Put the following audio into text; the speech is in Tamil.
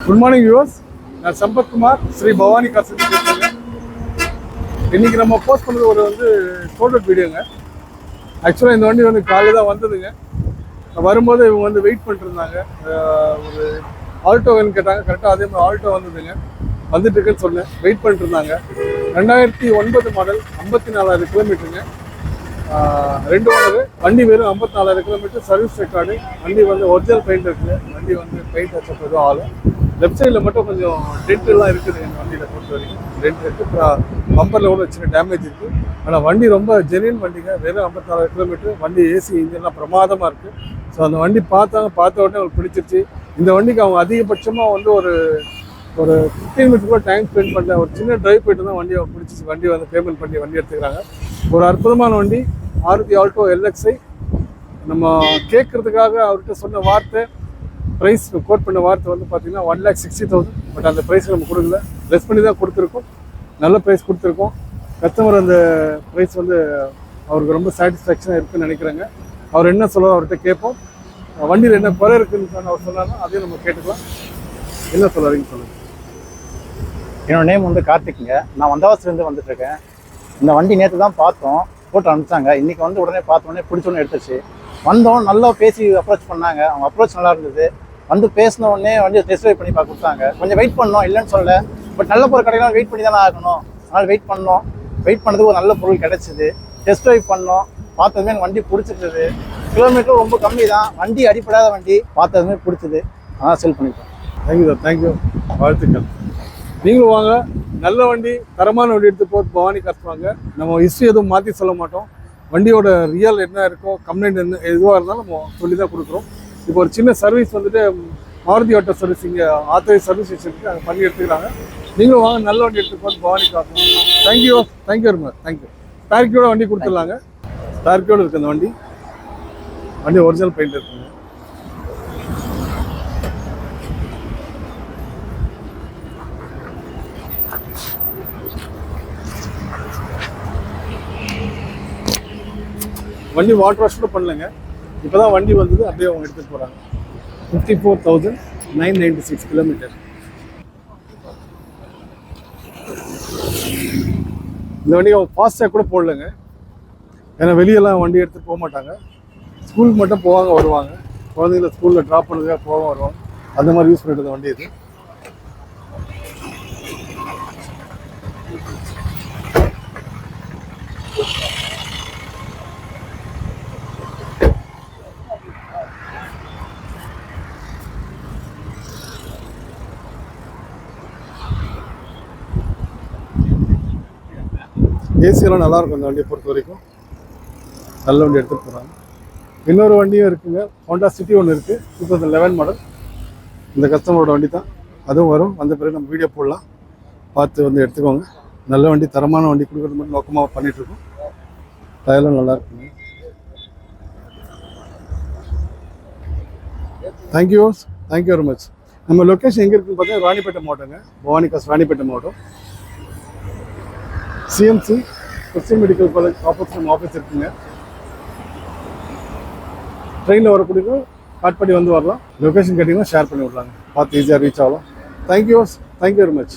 Good morning viewers. நான் சம்பத்குமார், ஸ்ரீ பவானி காசு பேசுகிறேங்க. இன்றைக்கி நம்ம போஸ்ட் பண்ணுறது ஒரு ஃபோட்டோ வீடியோங்க. ஆக்சுவலாக இந்த வண்டி காலையில் தான் வந்ததுங்க. வரும்போது இவங்க வெயிட் பண்ணிட்டுருந்தாங்க. ஒரு ஆல்டோ வேணும்னு கேட்டாங்க. கரெக்டாக அதே மாதிரி ஆல்டோ வந்ததுங்க. வந்துட்டுருக்குன்னு சொன்னேன். வெயிட் பண்ணிட்டுருந்தாங்க. 2009 மாடல், 54,000 கிலோமீட்டருங்க. 2 ஓனர். வண்டி வெறும் 54,000 கிலோமீட்டர். Service record. வண்டி ஒரிஜினல் பெயிண்ட் இருக்குது. வண்டி பெயிண்ட் வச்சப்போ எதுவும் ஆகும். லெஃப்ட் சைடில் மட்டும் கொஞ்சம் டென்ட்லாம் இருக்குது எங்கள் வண்டியில் பொறுத்த வரைக்கும். டென்ட் இருக்குது. பம்பரில் கூட சின்ன டேமேஜ் இருக்குது. ஆனால் வண்டி ரொம்ப ஜென்யூன் வண்டிங்க. வெறும் 54,000 கிலோமீட்டர். வண்டி ஏசி இன்ஜின்லாம் பிரமாதமாக இருக்குது. ஸோ அந்த வண்டி பார்த்த உடனே அவங்களுக்கு பிடிச்சிருச்சு. இந்த வண்டிக்கு அவங்க அதிகபட்சமாக ஒரு 15 மினிட்ஸ் கூட டைம் ஸ்பெண்ட் பண்ணல. ஒரு சின்ன டிரைவ் போய்ட்டு தான் வண்டி அவங்க பிடிச்சிச்சு. வண்டி பேமெண்ட் பண்ணி வண்டி எடுத்துக்கிறாங்க. ஒரு அற்புதமான வண்டி. Maruti Alto LXi. நம்ம கேட்குறதுக்காக அவர்கிட்ட சொன்ன வார்த்தை, ப்ரைஸ் கோட் பண்ண வார்த்தை பார்த்தீங்கன்னா 1,60,000. பட் அந்த ப்ரைஸ் நம்ம கொடுக்கல. லெஸ் பண்ணி தான் கொடுத்துருக்கோம். நல்ல ப்ரைஸ் கொடுத்துருக்கோம். கஸ்டமர் அந்த ப்ரைஸ் அவருக்கு ரொம்ப சாட்டிஸ்ஃபேக்ஷனாக இருக்குதுன்னு நினைக்கிறேங்க. அவர் என்ன சொல்ல அவர்கிட்ட கேட்போம். வண்டியில் என்ன குறை இருக்குதுன்னு அவர் சொன்னாலும் அதையும் நம்ம கேட்டுக்கலாம். என்ன சொல்லுறீங்கன்னு சொல்லுங்கள். என்னோட நேம் கார்த்திக்ங்க. நான் வந்தவாசிலேருந்து வந்துட்டுருக்கேன். இந்த வண்டி நேற்று தான் பார்த்தோம், போட்டு அனுப்பிச்சாங்க. இன்றைக்கி உடனே பார்த்தோன்னே பிடிச்சோன்னே எடுத்துச்சு. வந்தோம், நல்லா பேசி அப்ரோச் பண்ணாங்க. அவங்க அப்ரோச் நல்லா இருந்தது. பேசின உடனே வண்டியை டெஸ்ட் ட்ரைவ் பண்ணி பார்க்க கொடுத்தாங்க. கொஞ்சம் வெயிட் பண்ணோம், இல்லைன்னு சொல்லலை. பட் நல்ல பொருள் கடையெல்லாம் வெயிட் பண்ணி தானே ஆகணும். அதனால் வெயிட் பண்ணோம். வெயிட் பண்ணதுக்கு ஒரு நல்ல பொருள் கிடச்சிது. டெஸ்ட் ட்ரைவ் பண்ணோம். பார்த்ததுமே எனக்கு வண்டி பிடிச்சிருந்தது. கிலோமீட்டரும் ரொம்ப கம்மி தான். வண்டி அடிப்படாத வண்டி. பார்த்ததுமே பிடிச்சது. அதான் செல் பண்ணிட்டோம். Thank you sir, thank you. வாழ்த்துக்கள். நீங்களும் வாங்க. நல்ல வண்டி, தரமான வண்டி எடுத்து போட்டு பவானி கற்றுவாங்க. நம்ம ஹிஸ்ட்ரி எதுவும் மாற்றி சொல்ல மாட்டோம். வண்டியோட ரியல் என்ன இருக்கோ, கம்ப்ளைண்ட் என்ன எதுவாக இருந்தாலும் நம்ம சொல்லி தான் கொடுக்குறோம். இப்போ ஒரு சின்ன சர்வீஸ் மாருதி ஆட்டோ சர்வீஸ் இங்கே ஆத்தரைஸ் சர்வீஸ் ஸ்டேஷனுக்கு அங்கே பண்ணி எடுத்துக்கிறாங்க. நீங்களும் வாங்க, நல்ல வண்டி எடுத்து போட்டு பவானி காட்டுவோம். Thank you very much. தேங்க்யூ. ஸ்பார்க்கியோட வண்டி கொடுத்துடலாங்க. ஸ்பார்க்கியோடு இருக்குது அந்த வண்டி ஒரிஜினல் பெயிண்ட் இருக்குங்க. வண்டி வாட்டர் வாஷ் கூட பண்ணலைங்க. இப்போ தான் வண்டி வந்தது, அப்படியே அவங்க எடுத்துகிட்டு போகிறாங்க. 54,996 கிலோமீட்டர். இந்த வண்டி அவங்க ஃபாஸ்டாக கூட போடலைங்க. ஏன்னா வெளியெல்லாம் வண்டி எடுத்துகிட்டு போக மாட்டாங்க. ஸ்கூலுக்கு மட்டும் போவாங்க வருவாங்க. குழந்தைங்கள ஸ்கூலில் ட்ராப் பண்ணுறதுக்காக போவாங்க வருவாங்க. அந்த மாதிரி யூஸ் பண்ணிட்டு வண்டி இது. ஏசியெல்லாம் நல்லாயிருக்கும் இந்த வண்டியை பொறுத்த வரைக்கும். நல்ல வண்டி எடுத்துகிட்டு போகிறாங்க. இன்னொரு வண்டியும் இருக்குங்க. ஹோண்டா சிட்டி ஒன்று இருக்குது, 2011 மாடல். இந்த கஸ்டமரோட வண்டி தான். அதுவும் வரும். வந்த பிறகு நம்ம வீடியோ போடலாம். பார்த்து எடுத்துக்கோங்க. நல்ல வண்டி, தரமான வண்டி கொடுக்குறது மட்டும் நோக்கமாக பண்ணிகிட்ருக்கோம். டயர்லாம் நல்லா இருக்குங்க. Thank you very much. நம்ம லொக்கேஷன் எங்கே இருக்குன்னு பார்த்தீங்கன்னா ராணிப்பேட்டை மாவட்டங்க. பவானி காசு ராணிப்பேட்டை மாவட்டம். CMC Christian medical college opposite நம்ம ஆஃபீஸ் இருக்குங்க. ட்ரெயினில் வரக்கூடிய காட் பண்ணி வரலாம். லொக்கேஷன் கேட்டிங்கன்னா ஷேர் பண்ணி விடலாங்க. பார்த்து ஈஸியாக ரீச் ஆகலாம். Thank you very much.